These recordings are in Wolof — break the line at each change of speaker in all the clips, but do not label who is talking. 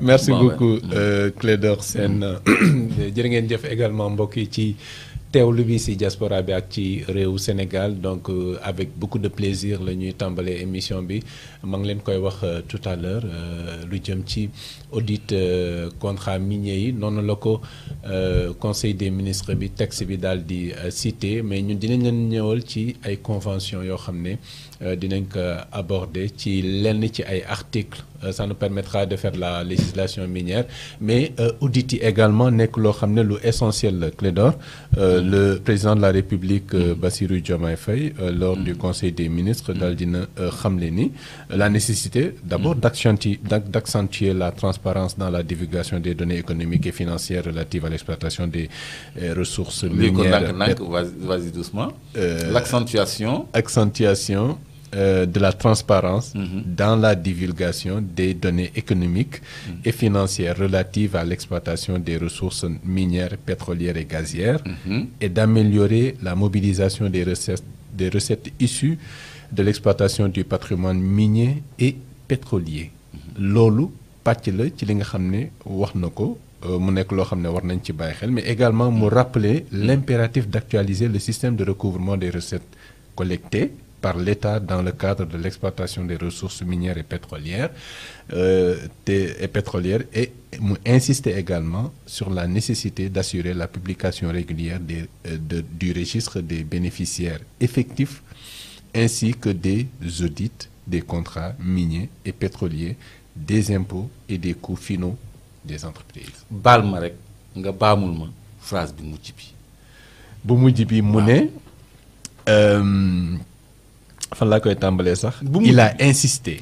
merci beaucoup Clédor Sène jërë ngeen jëf également mbokk yi ci teewlu bi ci diaspora bi ak ci réewu Sénégal donc avec beaucoup de plaisir la ñuy tàmbalee émission bi ma ngi leen koy wax tout à l'heure lu jëm ci audit contrat minier yi noonu la ko conseil des ministres bi texte bi daal di cité mais ñun dinañ leen ñëwal ci ay convention yoo xam ne dinañ ko aborder ci lenn ci ay articles ça nous permettra de faire la législation minière mais audit yi également nekk loo xam ne lu essentiel la Clédor le président de la République Bassirou Diomaye Faye lors du conseil des ministres daal dina xamle ni la nécessité d'abord d'accentuer la transparence dans la divulgation des données économiques et financières relatives à l'exploitation des ressources minières.
Vas-y doucement. L'accentuation
de la transparence dans la divulgation des données économiques et financières relatives à l'exploitation des ressources minières, pétrolières et gazières et d'améliorer la mobilisation des recettes issues de l'exploitation du patrimoine minier et pétrolier. Loolu pàcc la ci li nga xam ne wax na ko mu nekk loo xam ne war nañ ci bàyyi xel mais également mu rappeler l'impératif d'actualiser le système de recouvrement des recettes collectées par l'État dans le cadre de l'exploitation des ressources minières et pétrolières et mu insister également sur la nécessité d'assurer la publication régulière du registre des bénéficiaires effectifs ainsi que des audits des contrats miniers et pétroliers, des impôts et des coûts finaux des entreprises.
baal ma rek nga baamul ma phrase bi mujj bi.
bu mujj bi mu ne fan laa koy tàmbalee sax. il a insisté.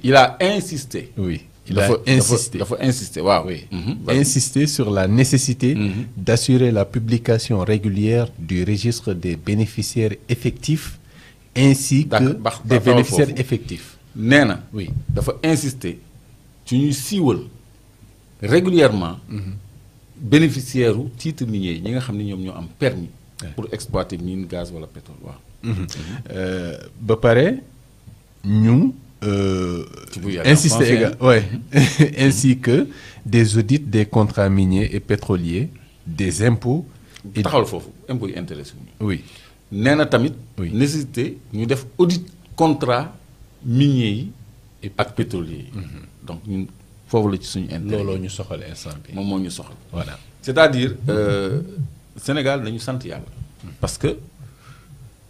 Oui. dafa insister waaw. Oui. Insister sur la nécessité d'assurer la publication régulière du registre des bénéficiaires effectifs ainsi que des bénéficiaires effectifs.
nee na.
Oui.
dafa insister ci ñuy siiwal régulièrement bénéficiaire u titre minier ñi nga xam ne ñoom ñoo am permis pour exploiter mine gaz wala pétrole waaw.
ba pare ñu insister ainsi que des audits des contrats miniers et pétroliers des impôts.
taxawal foofu impôts yi intéressé wu ñu.
Oui.
nee na tamit.
Oui.
nécessité ñu def audit contrat minier yi ak pétrolier yi. donc ñun foofu la ci suñu intérêt.
looloo ñu soxal instant bi.
moom moo ñu soxal.
Voilà.
c'est-à-dire Sénégal nañu sant yàlla. parce que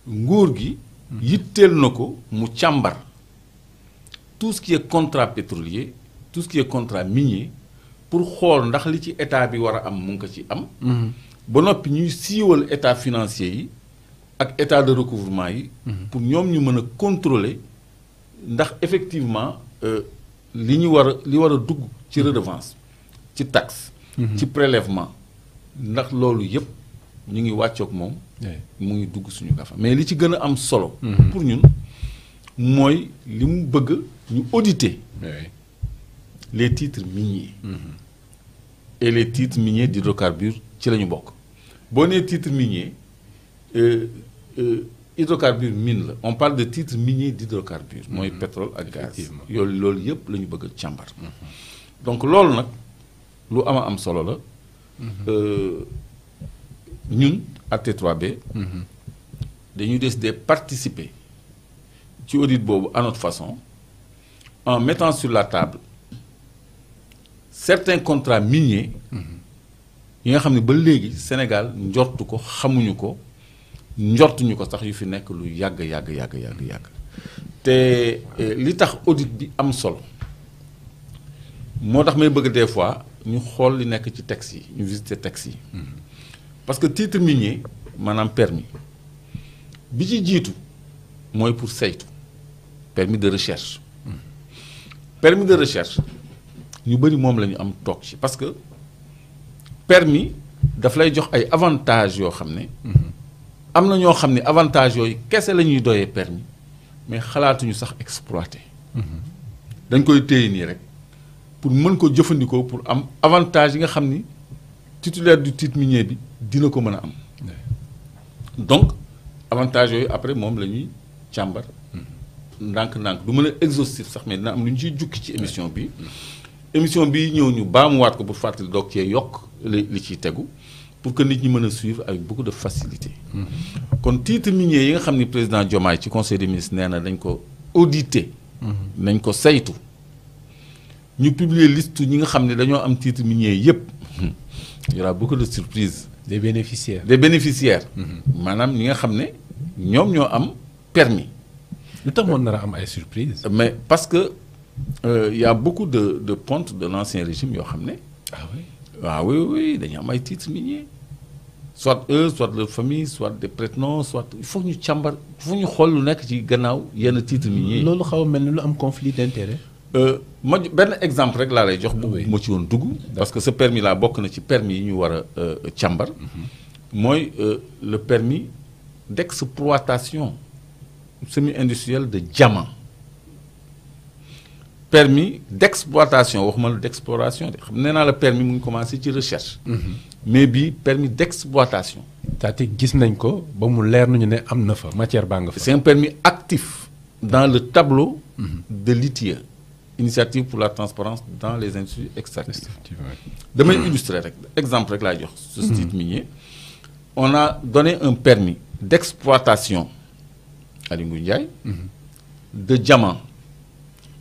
nguur gi. yitteel na ko mu càmbar tout ce qui est contrat pétrolier tout ce qui est contrat minier pour xool ndax li ci état bi war a am mu ngi ko ci am. ba noppi ñuy siiwal état financier yi ak état de recouvrement yi. pour ñoom ñu mën a contrôler ndax effectivement li war a dugg ci redevance ci taxe. ci prélèvement ndax loolu yépp ñu ngi wàccoog moom. mu ngi dugg suñu gafa mais li ci gën a am solo. pour ñun mooy li mu bëgg ñu auditer. les titres miniers. et les titres miniers d'hydrocarbures ci la ñu bokk. boo nee titre minier hydrocarbure mine la on parle de titre minier d'hydrocarbures. mooy pétrole ak gaz. loolu yëpp la ñu bëgg a càmbar. donc loolu nag lu am solo la. ñun AT3B. dañu décider participer ci audit boobu à notre façon en mettant sur la table certains contrats miniers. yi nga xam ne ba léegi Sénégal njortu ko xamuñu ko njortuñu ko sax yu fi nekk lu yàgg. te li tax audit bi am solo moo tax may bëgg des fois ñu xool li nekk ci texte yi ñu visiter texte yi. parce que titre minier maanaam permis bi ci jiitu mooy pour saytu permis de recherche. permis de recherche ñu bëri moom la ñu am toog ci parce que permis daf lay jox ay avantages yoo xam ne. am na ñoo xam ne avantages yooyu kese la ñuy doyee permis mais xalaatuñu sax exploiter. dañ koy téye nii rek pour mën ko jëfandikoo pour am avantage yi nga xam ni titulaire du titre minier bi dina ko mën a am. donc avantages yooyu après moom la ñuy càmbar. ndànk-ndànk du mën a exhaustif sax mais dina am lu ñu ciy jukki ci émission bi émission bi ñëw ñu baamuwaat ko pour fàttali doog cee yokk li ciy tegu pour que nit ñi mën a suivre avec beaucoup de facilité. kon titre minier yi nga xam ni président Diomaye ci conseil des ministres nee na dañ ko auditer. nañ ko saytu. ñu publier liste ñi nga xam ne dañoo am titre minier yépp il y aura beaucoup de surprises.
des bénéficiaires.
maanaam ñi nga xam ne ñoom ñoo am permis.
lu tax moon nar a am ay surprises.
mais parce que y a beaucoup de pontes de l'ancien régime yoo xam ne.
ah oui.
Ah oui, dañu am ay titres miniers soit eux soit leur famille soit des prête-noms soit il faut ñu càmbar il faut ñu xool lu nekk ci gannaaw yenn titres miniers.
loolu xaw a mel ni lu am conflit d'intérêt.
ma benn exemple rek laa lay jox. bu ma ci woon dugg. parce que ce permis là bokk na ci permis yi ñu war a càmbar. mooy le permis d'exploitation semi-industrielle de diamant. Permis d'exploitation waxuma la d'exploration de xam nee naa la permis mu ngi commencé ci recherche. mais bii permis d'exploitation.
c'est-à-dire gis nañ ko ba mu leer nañu ne am na fa matière baa nga fa.
c'est un permis actif dans le tableau de l'ITIE, initiative pour la transparence dans les industries extractives. damay illustrer rek exemple rek laay jox ce titre minier. On a donné un permis d'exploitation à Aliou Ndiaye de diamant.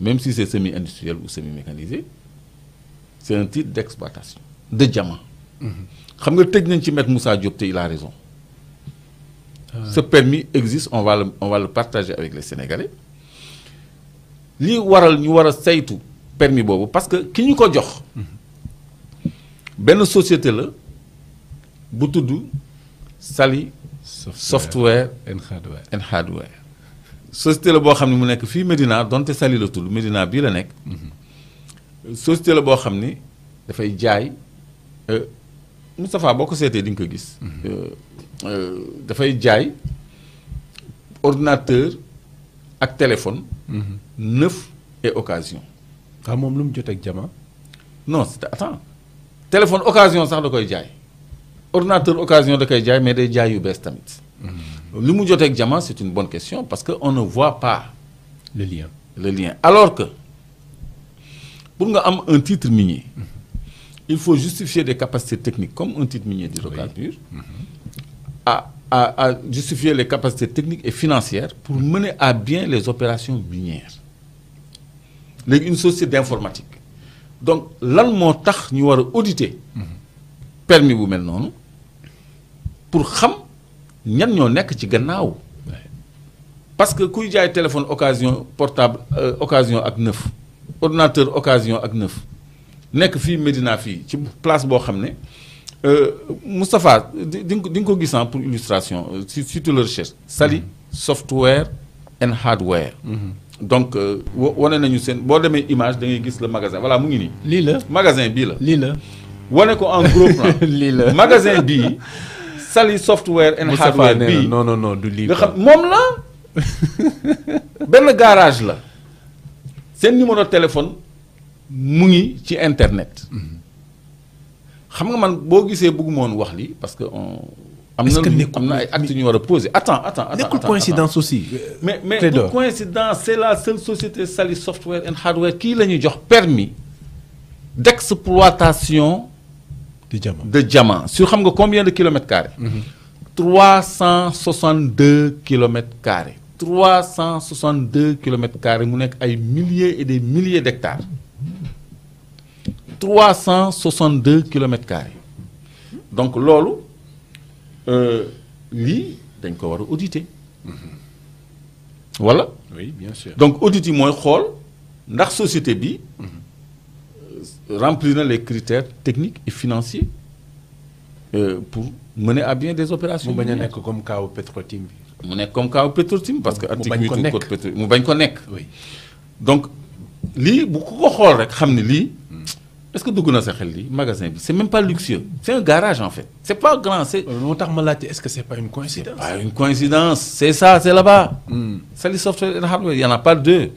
Même si c'est semi-industriel ou semi-mécanisé, c'est un titre d'exploitation de diamant. Xam nga tëj nañ ci Maître Moussa Diop te il a raison. Ce permis existe, on va le partager avec les Sénégalais. Li waral ñu war a saytu permis boobu parce que ki ñu ko jox benn société la bu tudd Sali Software and Hardware. Société la boo xam ne mu nekk fii Médina donte Saly la tudd Médina bii la nekk. Société la boo xam ni dafay jaay Moustapha boo ko seetee di nga ko gis. dafay jaay ordinateur ak téléphone. neuf et occasion.
waaw moom lu mu jot ak diamant.
non attends téléphone occasion sax da koy jaay ordinateur occasion da koy jaay mais day jaay yu bees tamit. li mu jotee ak diamant c'est une bonne question parce que on ne voit pas
le lien
alors que pour nga am un titre minier il faut justifier des capacités techniques comme un titre minier d'hydrocarbures à justifier les capacités techniques et financières pour mener à bien les opérations minières léegi une société d'informatique donc lan moo tax ñu war a auditer permis bu mel noonu pour xam ñan ñoo nekk ci gannaaw parce que kuy jaay téléphone occasion portable occasion ak neuf ordinateur occasion ak neuf nekk fii Médina fii ci place boo xam ne Moustapha di nga ko gis pour illustration si tu le recherches Sali Software and Hardware. donc wane nañu seen boo demee image da ngay gis le magasin voilà mu ngi nii.
lii la
magasin bii la.
lii la
wane ko en gros plan.
lii la
magasin bii. Sali Software and Hardware bii
non du lii
nga xam moom la benn garage la seen numéro téléphone mu ngi ci internet. xam nga man boo gisee bëgguma woon wax lii parce que am na ay actes ñu war a poser. attends
nekkul coïncidence aussi.
mais pour coïncidence c'est la seule société Sali Software and Hardware kii la ñuy jox permis d'exploitation de diamant sur xam nga combien de kilomètres carrés. 362 kilomètres carrés. 362 kilomètres carrés mu nekk ay milliers et des milliers d'hectares. 362 kilomètres carrés. donc loolu lii dañ ko war a auditer. voilà.
oui bien sûr.
donc audit yi mooy xool ndax société bi. remplir na les critères techniques et financiers pour mener à bien des opérations.
mu bañ a nekk comme kaaw Petrotim bi.
mu nekk comme kaaw Petrotim parce que.
mu bañ ko nekk
mu bañ ko nekk.
oui
donc lii bu ko xool rek xam ne lii est-ce que dugg na sa xel lii magasin bi c'est même pas luxueux c'est un garage en fait c'est pas grand c'est.
moo tax ma laajte est-ce que c'est pas une coïncidence.
c'est pas une coïncidence c'est ça c'est là-bas. Sali Software and Hardware y en a pas deux.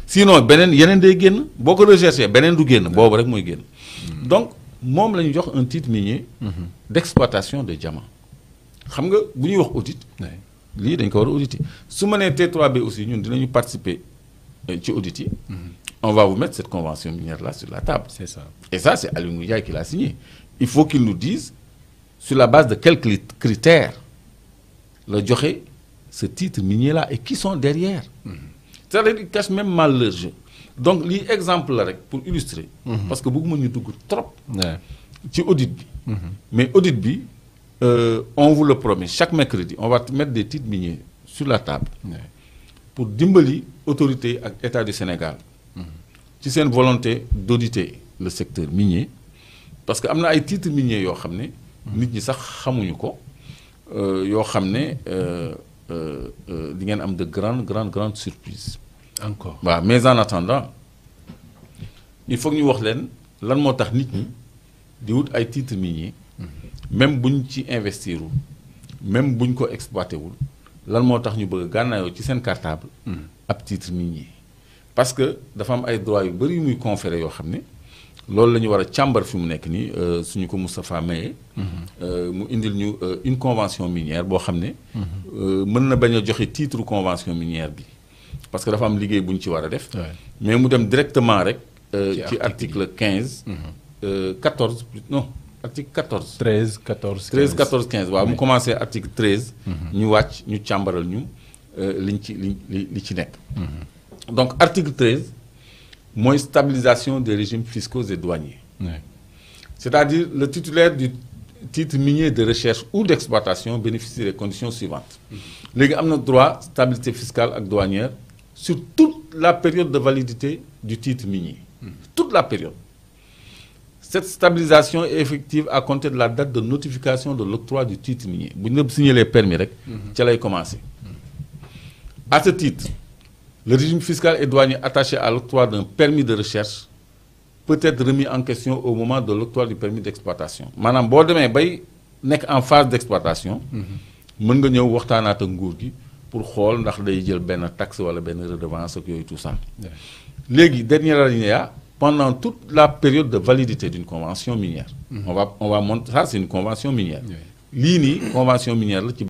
sinon beneen yeneen day génn boo ko recherché beneen du génn boobu rek mooy génn. donc moom la ñu jox un titre minier. d'exploitation de diamant. xam nga bu ñuy wax audit. lii dañ ko war a auditer su ma nee T3B aussi ñun dinañu participer ci audit yi. on va vous mettre cette convention minière-là sur la table.
C'est ça.
Et ça, c'est Aliou Ndiaye qui l'a signé. Il faut qu'il nous dise sur la base de quels critères le joxe ce titre minier-là et qui sont derrière. C'est-à-dire qu'ils cachent même mal leur jeu. Donc, l'exemple là, pour illustrer, parce que beaucoup de gens trop ci audit bi. Mais audit bi, on vous le promet, chaque mercredi, on va mettre des titres miniers sur la table pour dimbali autorité et l'État du Sénégal. Si c'est une volonté d'auditer le secteur minier, parce qu'il y a des titres miniers qui sont nit ñi sax xamuñu ko yoo xam ne di ngeen am de grandes surprises.
Encore.
waaw mais en attendant il faut que ñu wax leen lan moo tax nit ñi di wut ay titres miniers même buñ ci investirul même buñ ko exploité wul lan moo tax ñu bëgg gànnaayoo ci seen cartable ab titre minier parce que dafa am ay droits yu bëri yu muy conféré yoo xam ne loolu la ñu war a càmbar fi mu nekk nii suñu ko Moustapha Maye mu indil ñu une convention minière boo xam ne mën na bañ a joxe titre convention minière bi parce que dafa am liggéey bu ñu ci war a def mais mu dem directement rek ci article 15 14 non article 14
13 14
13 14 15 waaw mu commencé article 13 ñu wàcc ñu càmbaral ñu liñ ci li ci nekk donc article 13 mooy stabilisation des régimes fiscaux et douaniers. C'est-à-dire le titulaire du titre minier de recherche ou d'exploitation bénéficie des conditions suivantes. Léegi am na droit stabilité fiscale et douanière sur toute la période de validité du titre minier. Toute la période. Cette stabilisation est effective à compter de la date de notification de l'octroi du titre minier. Bu ñu signé les permis rek ca lay commencer. À ce titre, le régime fiscal et douanier attaché à l'octroi d'un permis de recherche peut être remis en question au moment de l'octroi du permis d'exploitation. Maanaam boo demee bay nekk en phase d'exploitation mën nga ñëw waxtaanaat ak nguur gi pour xool ndax day jël benn taxe wala benn redevance ak yooyu tout ça. Léegi dernier alinéa pendant toute la période de validité d'une convention minière. On va montrer ça, c'est une convention minière. Lii nii convention minière la ci